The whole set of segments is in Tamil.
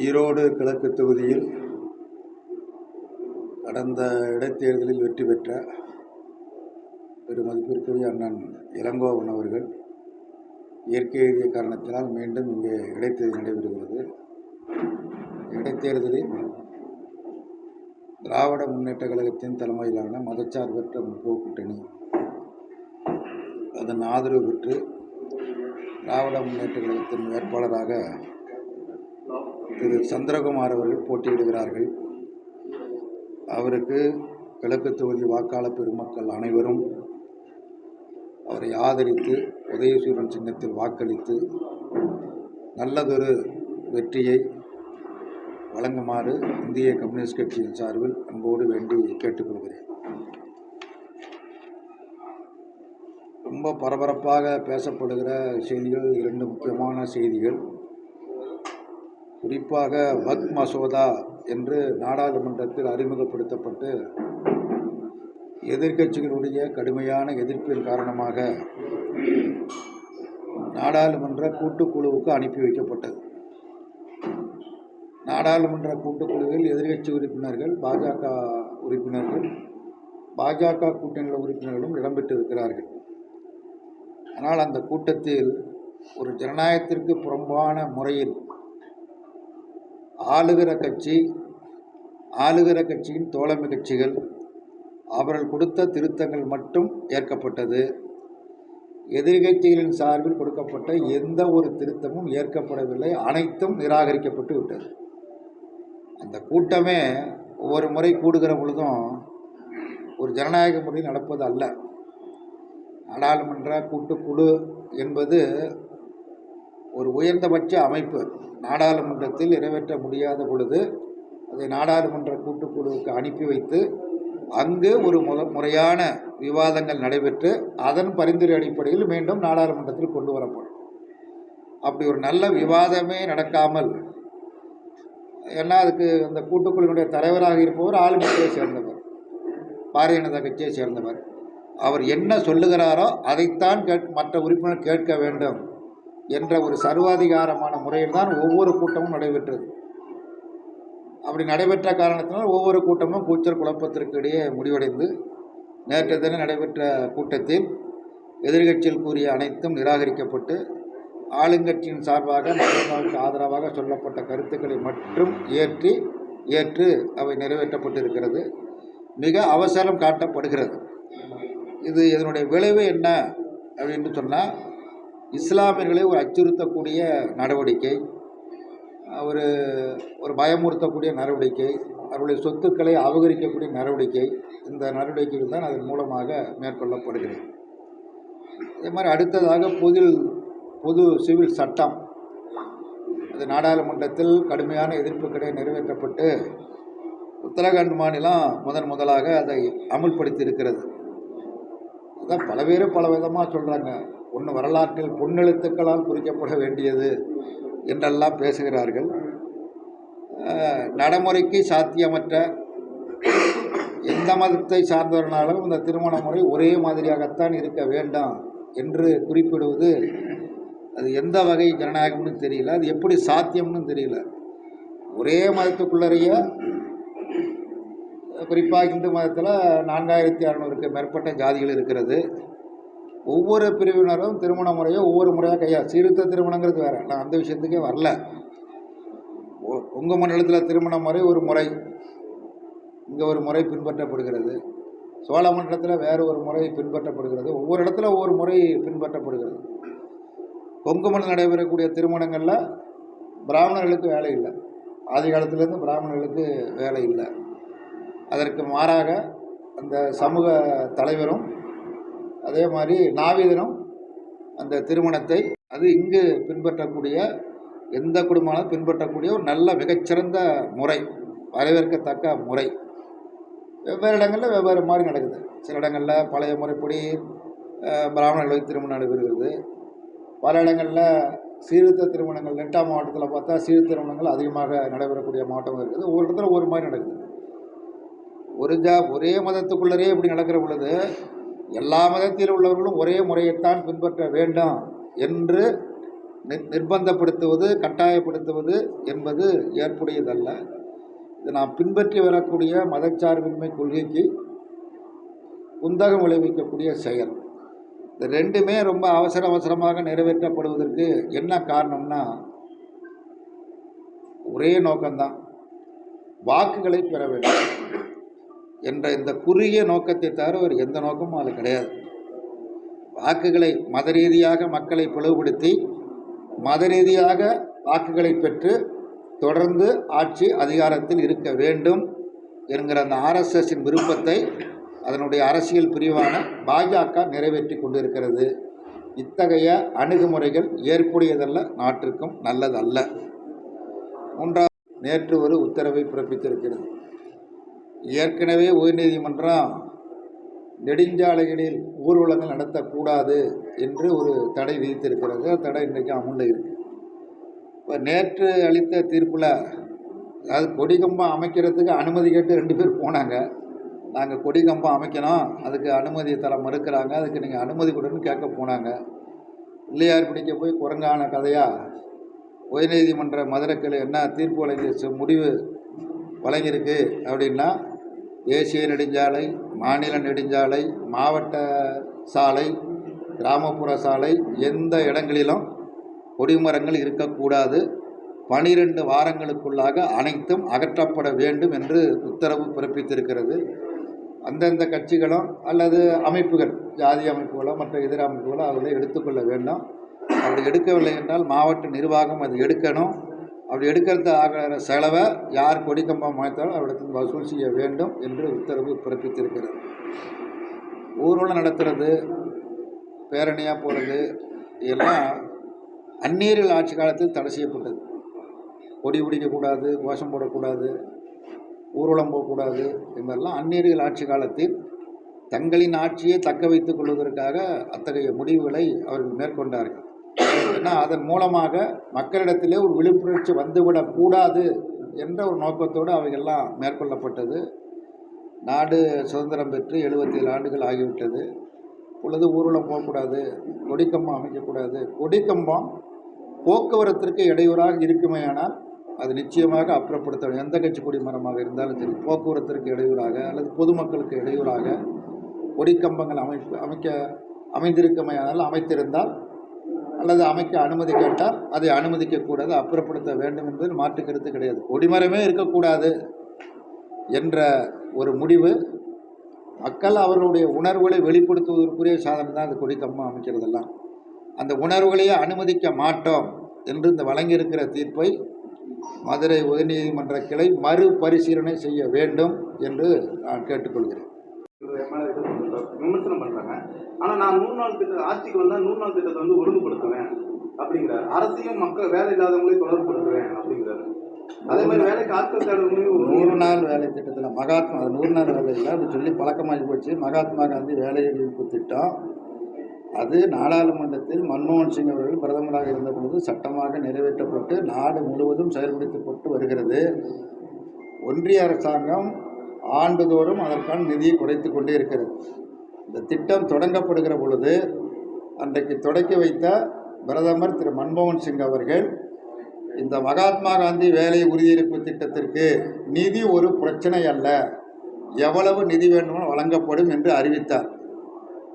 ஈரோடு கிழக்கு தொகுதியில் கடந்த இடைத்தேர்தலில் வெற்றி பெற்ற பெருமதிப்பிற்குரிய அண்ணன் இளங்கோவன் அவர்கள் இயற்கை எழுதிய காரணத்தினால் மீண்டும் இங்கே இடைத்தேர்தல் நடைபெறுகிறது. இடைத்தேர்தலில் திராவிட முன்னேற்ற கழகத்தின் தலைமையிலான மதச்சார்பற்ற முற்போக்கு கூட்டணி அதன் ஆதரவு பெற்று திராவிட முன்னேற்ற கழகத்தின் வேட்பாளராக திரு சந்திரகுமார் அவர்கள் போட்டியிடுகிறார்கள். அவருக்கு கிழக்கு தொகுதி வாக்காளர் பெருமக்கள் அனைவரும் அவரை ஆதரித்து உதயசூரன் சின்னத்தில் வாக்களித்து நல்லதொரு வெற்றியை வழங்குமாறு இந்திய கம்யூனிஸ்ட் கட்சியின் சார்பில் அன்போடு வேண்டி கேட்டுக்கொள்கிறேன். ரொம்ப பரபரப்பாக பேசப்படுகிற செய்திகள் இரண்டு முக்கியமான செய்திகள். குறிப்பாக வக்ஃப் மசோதா என்று நாடாளுமன்றத்தில் அறிமுகப்படுத்தப்பட்டு எதிர்க்கட்சிகளுடைய கடுமையான எதிர்ப்பின் காரணமாக நாடாளுமன்ற கூட்டுக்குழுவுக்கு அனுப்பி வைக்கப்பட்டது. நாடாளுமன்ற கூட்டுக்குழுவில் எதிர்க்கட்சி உறுப்பினர்கள், பாஜக உறுப்பினர்கள், பாஜக கூட்டணி உறுப்பினர்களும் இடம்பெற்றிருக்கிறார்கள். ஆனால் அந்த கூட்டத்தில் ஒரு ஜனநாயகத்திற்கு புறம்பான முறையில் ஆளுகிற கட்சியின் தோழமை கட்சிகள் அவர்கள் கொடுத்த திருத்தங்கள் மட்டும் ஏற்கப்பட்டது. எதிர்கட்சிகளின் சார்பில் கொடுக்கப்பட்ட எந்த ஒரு திருத்தமும் ஏற்கப்படவில்லை. அனைத்தும் நிராகரிக்கப்பட்டு விட்டது. அந்த கூட்டமே ஒவ்வொரு முறை கூடுகிற பொழுதும் ஒரு ஜனநாயக முறையில் நடப்பது அல்ல. நாடாளுமன்ற கூட்டுக்குழு என்பது ஒரு உயர்ந்தபட்ச அமைப்பு. நாடாளுமன்றத்தில் நிறைவேற்ற முடியாத பொழுது அதை நாடாளுமன்ற கூட்டுக்குழுவுக்கு அனுப்பி வைத்து அங்கு ஒரு முறையான விவாதங்கள் நடைபெற்று அதன் பரிந்துரை அடிப்படையில் மீண்டும் நாடாளுமன்றத்தில் கொண்டு வரப்படும். அப்படி ஒரு நல்ல விவாதமே நடக்காமல், ஏன்னா அதுக்கு அந்த கூட்டுக்குழுவினுடைய தலைவராக இருப்பவர் ஆளுங்கட்சியை சேர்ந்தவர், பாரதிய ஜனதா கட்சியை சேர்ந்தவர். அவர் என்ன சொல்லுகிறாரோ அதைத்தான் மற்ற உறுப்பினர் கேட்க வேண்டும் என்ற ஒரு சர்வாதிகாரமான முறையில் தான் ஒவ்வொரு கூட்டமும் நடைபெற்றது. அப்படி நடைபெற்ற காரணத்தினால் ஒவ்வொரு கூட்டமும் கூச்சல் குழப்பத்திற்கு இடையே முடிவடைந்து நேற்று தினம் நடைபெற்ற கூட்டத்தில் எதிர்கட்சியில் கூறிய அனைத்தும் நிராகரிக்கப்பட்டு ஆளுங்கட்சியின் சார்பாக மசோதாவுக்கு ஆதரவாக சொல்லப்பட்ட கருத்துக்களை மட்டும் ஏற்று அவை நிறைவேற்றப்பட்டிருக்கிறது. மிக அவசரம் காட்டப்படுகிறது. இதனுடைய விளைவு என்ன அப்படின்னு சொன்னால், இஸ்லாமியர்களை ஒரு அச்சுறுத்தக்கூடிய நடவடிக்கை, ஒரு பயமுறுத்தக்கூடிய நடவடிக்கை, அவருடைய சொத்துக்களை அபகரிக்கக்கூடிய நடவடிக்கை, இந்த நடவடிக்கைகள் தான் அதன் மூலமாக மேற்கொள்ளப்படுகிறது. அதே மாதிரி அடுத்ததாக பொது சிவில் சட்டம் அது நாடாளுமன்றத்தில் கடுமையான எதிர்ப்புக்கிடையே நிறைவேற்றப்பட்டு உத்தரகாண்ட் மாநிலம் முதலாக அதை அமுல்படுத்தி இருக்கிறது. அதான் பல பேர் பல விதமாக சொல்கிறாங்க. ஒன்று வரலாற்றில் பொன்னெழுத்துக்களால் குறிக்கப்பட வேண்டியது என்றெல்லாம் பேசுகிறார்கள். நடைமுறைக்கு சாத்தியமற்ற எந்த மதத்தை சார்ந்தவர்களாலும் இந்த திருமண முறை ஒரே மாதிரியாகத்தான் இருக்க வேண்டாம் என்று குறிப்பிடுவது அது எந்த வகை ஜனநாயகம்னு தெரியல. அது எப்படி சாத்தியம்னு தெரியல. ஒரே மதத்துக்குள்ளறைய குறிப்பாக இந்து மதத்தில் 4600க்கு மேற்பட்ட ஜாதிகள் இருக்கிறது. ஒவ்வொரு பிரிவினரும் திருமண முறையை ஒவ்வொரு முறையாக சீர்திருத்த திருமணங்கிறது வேறு. நான் அந்த விஷயத்துக்கே வரல. உங்கள் மண்டலத்தில் திருமண முறை ஒரு முறை, இங்கே ஒரு முறை பின்பற்றப்படுகிறது. சோழ மண்டலத்தில் வேறு ஒரு முறை பின்பற்றப்படுகிறது. ஒவ்வொரு இடத்துல ஒவ்வொரு முறை பின்பற்றப்படுகிறது. கொங்கு மண்டலம் நடைபெறக்கூடிய திருமணங்களில் பிராமணர்களுக்கு வேலை இல்லை. ஆதி காலத்திலேருந்து பிராமணர்களுக்கு வேலை இல்லை. அதற்கு மாறாக அந்த சமூக தலைவரும் அதே மாதிரி நாவிதனும் அந்த திருமணத்தை அது இங்கு பின்பற்றக்கூடிய எந்த குடும்பமும் பின்பற்றக்கூடிய ஒரு நல்ல மிகச்சிறந்த முறை, வரவேற்கத்தக்க முறை. வெவ்வேறு இடங்களில் வெவ்வேறு மாதிரி நடக்குது. சில இடங்களில் பழைய முறைப்படி பிராமணர்களுக்கு திருமணம் நடைபெறுகிறது. பல இடங்களில் சீர்திருத்த திருமணங்கள், நெட்டா மாவட்டத்தில் பார்த்தா சீர்திருத்த திருமணங்கள் அதிகமாக நடைபெறக்கூடிய மாவட்டம் இருக்குது. ஒவ்வொரு இடத்துல ஒரு மாதிரி நடக்குது. ஒரே மதத்துக்குள்ளரே இப்படி நடக்கிற பொழுது எல்லா மதத்தில் உள்ளவர்களும் ஒரே முறையைத்தான் பின்பற்ற வேண்டும் என்று நிர்பந்தப்படுத்துவது, கட்டாயப்படுத்துவது என்பது ஏற்புடையதல்ல. இது நாம் பின்பற்றி வரக்கூடிய மதச்சார்பின்மை கொள்கைக்கு குந்தகம் விளைவிக்கக்கூடிய செயல். இந்த ரெண்டுமே ரொம்ப அவசரமாக நிறைவேற்றப்படுவதற்கு என்ன காரணம்னா, ஒரே நோக்கம்தான், வாக்குகளை பெற வேண்டும் என்ற இந்த குறுகிய நோக்கத்தை தவிர ஒரு எந்த நோக்கமும் அது கிடையாது. வாக்குகளை மத ரீதியாக மக்களை பிளவுபடுத்தி மத ரீதியாக வாக்குகளை பெற்று தொடர்ந்து ஆட்சி அதிகாரத்தில் இருக்க வேண்டும் என்கிற அந்த ஆர்எஸ்எஸின் விருப்பத்தை அதனுடைய அரசியல் பிரிவான பாஜக நிறைவேற்றி கொண்டிருக்கிறது. இத்தகைய அணுகுமுறைகள் ஏற்புடையதல்ல, நாட்டிற்கும் நல்லதல்ல. மூன்றாவது, நேற்று ஒரு உத்தரவை பிறப்பித்திருக்கிறது. ஏற்கனவே உயர்நீதிமன்றம் நெடுஞ்சாலைகளில் ஊர்வலங்கள் நடத்தக்கூடாது என்று ஒரு தடை விதித்திருக்கிறது. தடை இன்றைக்கு அமுல்ல இருக்குது. இப்போ நேற்று அளித்த தீர்ப்பில், அதாவது கொடிக்கம்பம் அமைக்கிறதுக்கு அனுமதி கேட்டு 2 பேர் போனாங்க. நாங்கள் கொடிக்கம்பம் அமைக்கணும், அதுக்கு அனுமதி தர மறுக்கிறாங்க, அதுக்கு நீங்கள் அனுமதி கொடுன்னு கேட்க போனாங்க. பிள்ளையார் பிடிக்க போய் குரங்கான கதையாக உயர்நீதிமன்ற மதுரைக்கிளை என்ன தீர்ப்பு வழங்கி முடிவு வழங்கியிருக்கு அப்படின்னா, தேசிய நெடுஞ்சாலை, மாநில நெடுஞ்சாலை, மாவட்ட சாலை, கிராமப்புற சாலை, எந்த இடங்களிலும் கொடிமரங்கள் இருக்கக்கூடாது. 12 வாரங்களுக்குள்ளாக அனைத்தும் அகற்றப்பட வேண்டும் என்று உத்தரவு பிறப்பித்திருக்கிறது. அந்தந்த கட்சிகளும் அல்லது அமைப்புகள், ஜாதி அமைப்புகளோ மற்ற இதர அமைப்புகளோ அவர்களை எடுத்துக்கொள்ள வேண்டும். அப்படி எடுக்கவில்லை என்றால் மாவட்ட நிர்வாகம் அது எடுக்கணும். அப்படி எடுக்கிறது ஆகிற செலவை யார் கொடிக்கம்பம் அமைத்தாலும் அவரிடத்தில் வசூல் செய்ய வேண்டும் என்று உத்தரவு பிறப்பித்திருக்கிறது. ஊர்வலம் நடத்துறது, பேரணியாக போகிறது எல்லாம் அந்நியர்கள் ஆட்சி காலத்தில் தடை செய்யப்பட்டது. கொடி பிடிக்கக்கூடாது, கோஷம் போடக்கூடாது, ஊர்வலம் போகக்கூடாது என்பதெல்லாம் அந்நியர்கள் ஆட்சி காலத்தில் தங்களின் ஆட்சியை தக்க வைத்துக் கொள்வதற்காக அத்தகைய முடிவுகளை அவர்கள் மேற்கொண்டார்கள். ஏன்னா அதன் மூலமாக மக்களிடத்திலே ஒரு விழிப்புணர்ச்சி வந்துவிடக்கூடாது என்ற ஒரு நோக்கத்தோடு அவைகள்லாம் மேற்கொள்ளப்பட்டது. நாடு சுதந்திரம் பெற்று 77 ஆண்டுகள் ஆகிவிட்டது. பொழுது ஊர்வலம் போகக்கூடாது, கொடிக்கம்பம் அமைக்கக்கூடாது. கொடிக்கம்பம் போக்குவரத்திற்கு இடையூறாக இருக்குமேயானால் அது நிச்சயமாக அப்புறப்படுத்த வேண்டும். எந்த கட்சி கொடிமரமாக இருந்தாலும் சரி, போக்குவரத்திற்கு இடையூறாக அல்லது பொதுமக்களுக்கு இடையூறாக கொடிக்கம்பங்கள் அமைந்திருக்குமேயானால் அமைத்திருந்தால் அல்லது அமைக்க அனுமதி கேட்டால் அதை அனுமதிக்கக்கூடாது, அப்புறப்படுத்த வேண்டும் என்பதில் மாற்று கருத்து கிடையாது. கொடிமரமே இருக்கக்கூடாது என்ற ஒரு முடிவு மக்கள் அவர்களுடைய உணர்வுகளை வெளிப்படுத்துவதற்குரிய சாதனை தான் அந்த கொடிக்கம்பம் அமைக்கிறதெல்லாம். அந்த உணர்வுகளையே அனுமதிக்க மாட்டோம் என்று இந்த வழங்கியிருக்கிற தீர்ப்பை மதுரை உயர்நீதிமன்ற கிளை மறுபரிசீலனை செய்ய வேண்டும் என்று நான் கேட்டுக்கொள்கிறேன். விமர்சனம் பண்றாங்க. ஆனா நான் 100 நாள் திட்டம் ஆட்சிக்கு வந்தா 100 நாள் திட்டத்தை ஒழுங்குபடுத்துவேன் அப்படிங்கிறார். அரசியும் மக்கள் வேலை இல்லாதவங்களையும் தொடர்புபடுத்துவேன் அப்படிங்கிறாரு. அதே மாதிரி வேலைக்கு ஆட்கள் தேடுவதையும் 100 நாள் வேலை திட்டத்தில் மகாத்மா, அது 100 நாள் வேலை இல்லை அப்படி சொல்லி பழக்கமாகி போச்சு. மகாத்மா காந்தி வேலைவாய்ப்பு திட்டம் அது நாடாளுமன்றத்தில் மன்மோகன் சிங் அவர்கள் பிரதமராக இருந்த பொழுது சட்டமாக நிறைவேற்றப்பட்டு நாடு முழுவதும் செயல்படுத்தப்பட்டு வருகிறது. ஒன்றிய அரசாங்கம் ஆண்டுதோறும் அதற்கான நிதியை குறைத்து கொண்டே இருக்கிறது. இந்த திட்டம் தொடங்கப்படுகிற பொழுது அன்றைக்கு தொடக்கி வைத்த பிரதமர் திரு மன்மோகன் சிங் அவர்கள் இந்த மகாத்மா காந்தி வேலை உறுதியளிப்பு திட்டத்திற்கு நிதி ஒரு பிரச்சனை அல்ல, எவ்வளவு நிதி வேண்டுமோ வழங்கப்படும் என்று அறிவித்தார்.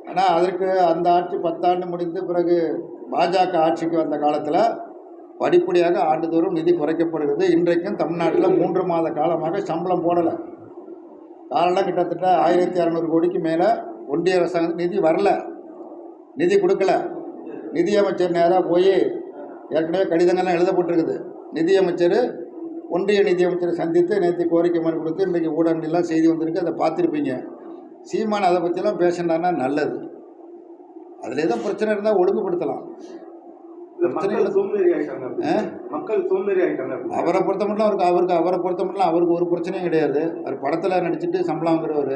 ஆனால் அதற்கு அந்த ஆட்சி 10 ஆண்டு முடிந்து பிறகு பாஜக ஆட்சிக்கு வந்த காலத்தில் படிப்படியாக ஆண்டுதோறும் நிதி குறைக்கப்படுகிறது. இன்றைக்கும் தமிழ்நாட்டில் 3 மாத காலமாக சம்பளம் போடலை. காரணம் கிட்டத்தட்ட 1600 கோடிக்கு மேலே ஒன்றிய அரசாங்கம் நிதி வரல, நிதி கொடுக்கல. நிதியமைச்சர் நேராக போய் ஏற்கனவே கடிதங்கள்லாம் எழுதப்பட்டிருக்குது. நிதியமைச்சர் ஒன்றிய நிதியமைச்சரை சந்தித்து நேற்று கோரிக்கை மனு கொடுத்து இன்றைக்கு ஊடகங்கள்லாம் செய்தி வந்திருக்கு, அதை பார்த்துருப்பீங்க. சீமான் அதை பற்றிலாம் பேசினார்னா நல்லது. அதில் எதுவும் பிரச்சனை இருந்தால் ஒழுங்குபடுத்தலாம். அவரை பொறுத்த மட்டும் அவருக்கு ஒரு பிரச்சனையும் கிடையாது. அவர் படத்தில் நடிச்சுட்டு சம்பளம் வாங்குறவர்.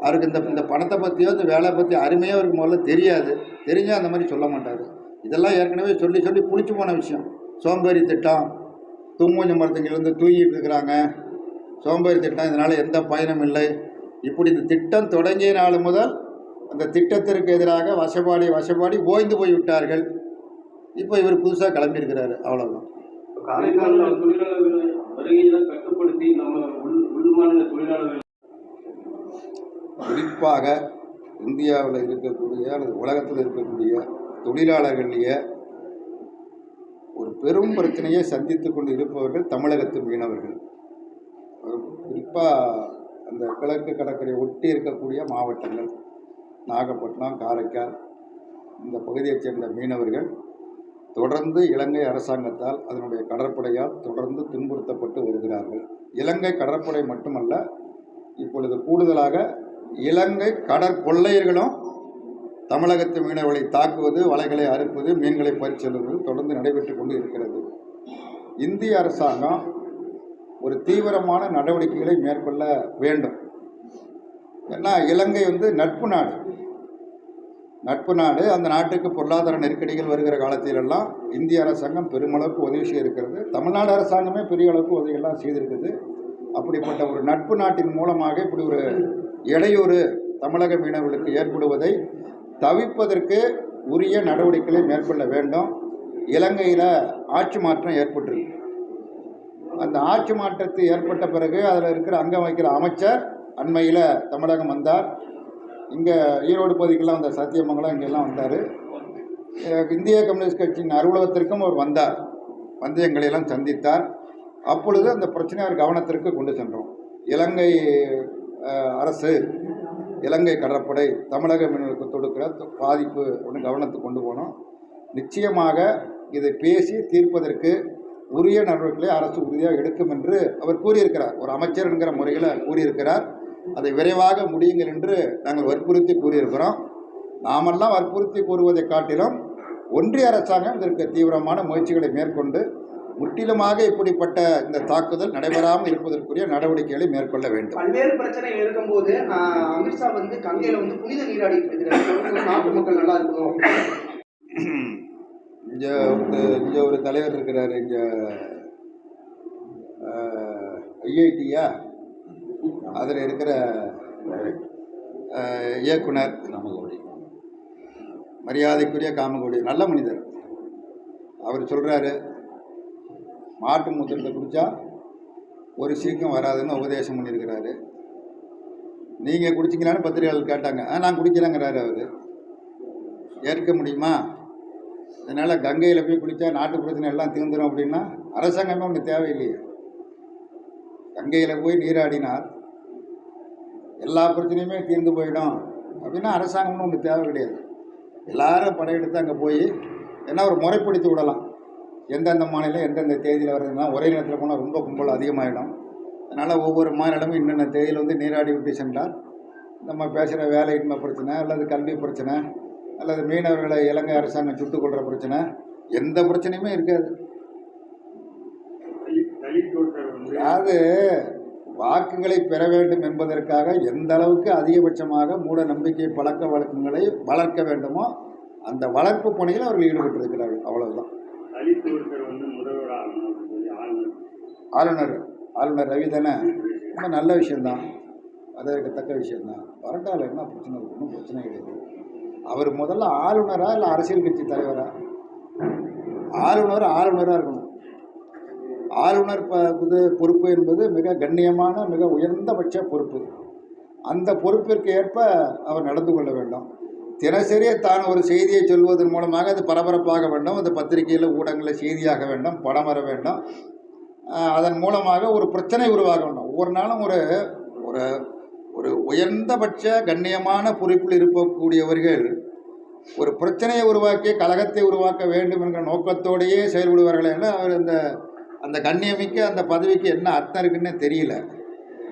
அவருக்கு இந்த பணத்தை பற்றியோ இந்த வேலை பற்றி அருமையாக அவருக்கு முதல்ல தெரியாது. தெரிஞ்சால் அந்த மாதிரி சொல்ல மாட்டார். இதெல்லாம் ஏற்கனவே சொல்லி புளிச்சு போன விஷயம். சோம்பேறி திட்டம், தூங்குஞ்ச மரத்துங்கிலேருந்து தூங்கிட்டு இருக்கிறாங்க. சோம்பேறி திட்டம், இதனால் எந்த பயனும் இல்லை. இப்படி இந்த திட்டம் தொடங்கிய நாள் முதல் அந்த திட்டத்திற்கு எதிராக வசப்பாடி ஓய்ந்து போய்விட்டார்கள். இப்போ இவர் புதுசாக கிளம்பியிருக்கிறாரு, அவ்வளோதான். காரைக்காலில் தொழிலாளர்கள் வருகையை கட்டுப்படுத்தி நம்ம உள் மாநில தொழிலாளர்கள் குறிப்பாக இந்தியாவில் இருக்கக்கூடிய அல்லது உலகத்தில் இருக்கக்கூடிய தொழிலாளர்களிலேயே ஒரு பெரும் பிரச்சனையை சந்தித்து கொண்டு இருப்பவர்கள் தமிழகத்து மீனவர்கள். குறிப்பாக அந்த கிழக்கு கடற்கரை ஒட்டி இருக்கக்கூடிய மாவட்டங்கள் நாகப்பட்டினம், காரைக்கால், இந்த பகுதியைச் சேர்ந்த மீனவர்கள் தொடர்ந்து இலங்கை அரசாங்கத்தால் அதனுடைய கடற்படையால் தொடர்ந்து துன்புறுத்தப்பட்டு வருகிறார்கள். இலங்கை கடற்படை மட்டுமல்ல, இப்பொழுது கூடுதலாக இலங்கை கடற்கொள்ளையர்களும் தமிழகத்து மீனவர்களை தாக்குவது, வலைகளை அறுப்பது, மீன்களை பறிச்செல்வது தொடர்ந்து நடைபெற்று கொண்டு இருக்கிறது. இந்திய அரசாங்கம் ஒரு தீவிரமான நடவடிக்கைகளை மேற்கொள்ள வேண்டும். ஏன்னா இலங்கை நட்பு நாடு. அந்த நாட்டுக்கு பொருளாதார நெருக்கடிகள் வருகிற காலத்திலெல்லாம் இந்திய அரசாங்கம் பெருமளவுக்கு உதவி செய்திருக்கிறது. தமிழ்நாடு அரசாங்கமே பெரிய அளவுக்கு உதவிகள்லாம் செய்திருக்குது. அப்படிப்பட்ட ஒரு நட்பு நாட்டின் மூலமாக இப்படி ஒரு இடையூறு தமிழக மீனவர்களுக்கு ஏற்படுவதை தவிர்ப்பதற்கு உரிய நடவடிக்கைகளை மேற்கொள்ள வேண்டும். இலங்கையில் ஆட்சி மாற்றம் ஏற்பட்டிருக்கு. அந்த ஆட்சி மாற்றத்து ஏற்பட்ட பிறகு அதில் இருக்கிற அங்கம் வைக்கிற அமைச்சர் அண்மையில் தமிழகம் வந்தார். இங்கே ஈரோடு பகுதிக்கெல்லாம் வந்தார், சத்தியமங்கலம் இங்கெல்லாம் வந்தார். இந்திய கம்யூனிஸ்ட் கட்சியின் அலுவலகத்திற்கும் அவர் வந்தார், வந்து எங்களையெல்லாம் சந்தித்தார். அப்பொழுது அந்த பிரச்சனையை அவர் கவனத்திற்கு கொண்டு சென்றோம். இலங்கை அரசு, இலங்கை கடற்படை தமிழக மீனவர்களுக்கு தொடுக்கிற பாதிப்பு ஒன்று கவனத்துக்கு கொண்டு போனோம். நிச்சயமாக இதை பேசி தீர்ப்பதற்கு உரிய நடவடிக்கைகளை அரசு உறுதியாக எடுக்கும் என்று அவர் கூறியிருக்கிறார். ஒரு அமைச்சர் என்கிற முறையில் கூறியிருக்கிறார். அதை விரைவாக முடியுங்கள் என்று நாங்கள் வற்புறுத்தி கூறியிருக்கிறோம். நாமெல்லாம் வற்புறுத்தி கூறுவதை காட்டிலும் ஒன்றிய அரசாங்கம் இதற்கு தீவிரமான முயற்சிகளை மேற்கொண்டு முற்றிலுமாக இப்படிப்பட்ட இந்த தாக்குதல் நடைபெறாமல் இருப்பதற்குரிய நடவடிக்கைகளை மேற்கொள்ள வேண்டும். பல்வேறு பிரச்சனைகள் இருக்கும்போது அமித்ஷா கங்கையில புனித நீராடிட்டு இருக்கிறார். நாட்டு மக்கள் நல்லா இருக்கணும். இங்கே ஒரு தலைவர் இருக்கிறார், இங்கே ஐஐடியா, அதில் இருக்கிற இயக்குனர் மரியாதைக்குரிய காமகோடி, நல்ல மனிதர். அவர் சொல்கிறாரு, மாட்டு மூத்திரத்தை குடித்தா ஒரு சீக்கம் வராதுன்னு உபதேசம் பண்ணியிருக்கிறாரு. நீங்கள் குடிச்சிங்களான்னு பத்திரிகையாளர் கேட்டாங்க. நான் குடிக்கிறேங்கிறாரு. அவர் ஏற்க முடியுமா? அதனால் கங்கையில் போய் குளித்தா நாட்டு பிரச்சனை எல்லாம் தீர்ந்துடும் அப்படின்னா அரசாங்கமே ஒன்று தேவையில்லையே. கங்கையில் போய் நீராடினால் எல்லா பிரச்சனையுமே தீர்ந்து போயிடும் அப்படின்னா அரசாங்கம்னு ஒன்று தேவை கிடையாது. எல்லாரும் படையெடுத்து அங்கே போய் என்ன ஒரு முறைப்படுத்தி விடலாம். எந்தெந்த மாநிலம் எந்தெந்த தேதியில் வருதுன்னா ஒரே நேரத்தில் போனால் ரொம்ப கும்பல் அதிகமாகிடும். அதனால் ஒவ்வொரு மாநிலமும் இன்னென்ன தேதியில் நீராடி விட்டு சென்றால் நம்ம பேசுகிற வேலையின்மை பிரச்சனை அல்லது கல்வி பிரச்சனை அல்லது மீனவர்களை இலங்கை அரசாங்கம் சுட்டுக் கொள்கிற பிரச்சனை, எந்த பிரச்சனையுமே இருக்காது. அதாவது வாக்குகளை பெற வேண்டும் என்பதற்காக எந்த அளவுக்கு அதிகபட்சமாக மூட நம்பிக்கை பழக்க வழக்கங்களை வளர்க்க வேண்டுமோ அந்த வளர்ப்பு பணியில் அவர்கள் ஈடுபட்டிருக்கிறார்கள். அவ்வளவுதான். ஆளுநர் ரவி தானே, ரொம்ப நல்ல விஷயந்தான், வரவேற்கத்தக்க விஷயந்தான். வரட்டால் என்ன பிரச்சனை இருக்கு? ஒன்றும் பிரச்சனை கிடையாது. அவர் முதல்ல ஆளுநரா இல்லை அரசியல் கட்சி தலைவரா? ஆளுநராக இருக்கணும். ஆளுநர் பொறுப்பு என்பது மிக கண்ணியமான மிக உயர்ந்தபட்ச பொறுப்பு. அந்த பொறுப்பிற்கு ஏற்ப அவர் நடந்து கொள்ள வேண்டும். தினசரி தான் ஒரு செய்தியை சொல்வதன் மூலமாக அது பரபரப்பாக வேண்டும், அது பத்திரிகையில் ஊடகங்களில் செய்தியாக வேண்டும், படம் வர வேண்டும். அதன் மூலமாக ஒரு பிரச்சனை உருவாக வேண்டும். ஒவ்வொரு நாளும் ஒரு ஒரு ஒரு உயர்ந்தபட்ச கண்ணியமான பொறுப்பில் இருக்கக்கூடியவர்கள் ஒரு பிரச்சனையை உருவாக்கி கலகத்தை உருவாக்க வேண்டும் என்ற நோக்கத்தோடையே செயல்படுவார்கள். என அவர் அந்த கண்ணியமிக்க அந்த பதவிக்கு என்ன அர்த்தம் இருக்குன்னே தெரியல.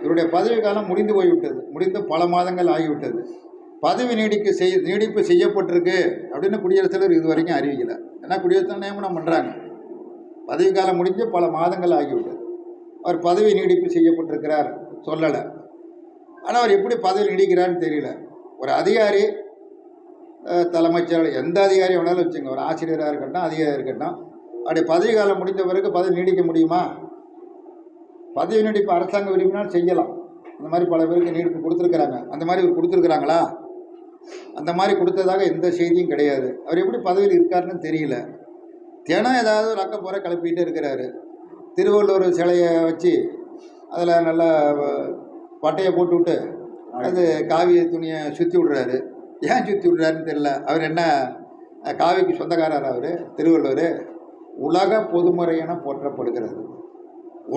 இவருடைய பதவி காலம் முடிந்து போய்விட்டது, முடிந்து பல மாதங்கள் ஆகிவிட்டது. பதவி நீடிப்பு செய்யப்பட்டிருக்கு அப்படின்னு குடியரசுத் தலைவர் இது வரைக்கும் அறிவிக்கலை. ஏன்னா குடியரசு தலைவர் நியமனம் பண்ணுறாங்க, பதவி காலம் முடிஞ்சு பல மாதங்கள் ஆகிவிட்டது. அவர் பதவி நீடிப்பு செய்யப்பட்டிருக்கிறார் சொல்லலை. ஆனால் அவர் எப்படி பதவி நீடிக்கிறான்னு தெரியல. ஒரு அதிகாரி, தலைமைச் செயலாளர், எந்த அதிகாரி வேணாலும் வச்சுங்க, ஒரு ஆசிரியராக இருக்கட்டும் அதிகாரியாக இருக்கட்டும், அப்படி பதவி காலம் முடிந்த பிறகு பதவி நீடிக்க முடியுமா? பதவி நீடிப்பு அரசாங்கம் விரும்பினால் செய்யலாம். அந்த மாதிரி பல பேருக்கு நீடிப்பு கொடுத்துருக்குறாங்க. அந்த மாதிரி இவர் கொடுத்துருக்குறாங்களா? அந்த மாதிரி கொடுத்ததாக எந்த செய்தியும் கிடையாது. அவர் எப்படி பதவியில் இருக்காருன்னு தெரியல. தினம் ஏதாவது ஒரு அக்கப்போரை கிளப்பிக்கிட்டே இருக்கிறாரு. திருவள்ளுவர் சிலையை வச்சு அதில் நல்லா பட்டையை போட்டு விட்டு அது காவிய துணியை சுற்றி விடுறாரு. ஏன் சுற்றி விடுறாருன்னு தெரியல. அவர் என்ன காவிக்கு சொந்தக்காரர்? அவர் திருவள்ளுவர் உலக பொதுமுறை என போற்றப்படுகிறது.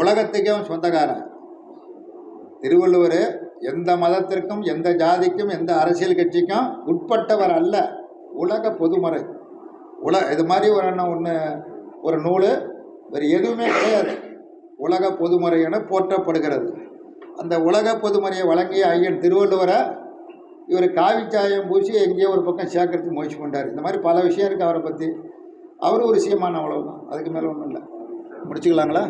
உலகத்துக்கும் சொந்தக்காரன் திருவள்ளுவர். எந்த மதத்திற்கும் எந்த ஜாதிக்கும் எந்த அரசியல் கட்சிக்கும் உட்பட்டவர் அல்ல. உலக பொதுமுறை. இது மாதிரி ஒரு நூல் வேறு எதுவுமே கிடையாது. உலக பொதுமுறை என போற்றப்படுகிறது. அந்த உலக பொதுமுறையை வழங்கிய ஐயன் திருவள்ளுவரை இவர் காவிச்சாயம் பூசி எங்கேயோ ஒரு பக்கம் சேர்க்கறதுக்கு முயற்சி பண்ணுறார். இந்த மாதிரி பல விஷயம் இருக்குது அவரை பற்றி. அவர் ஒரு சீமான, அவ்வளவுதான். அதுக்கு மேலே ஒன்றும் இல்லை. முடிச்சுக்கலாங்களா?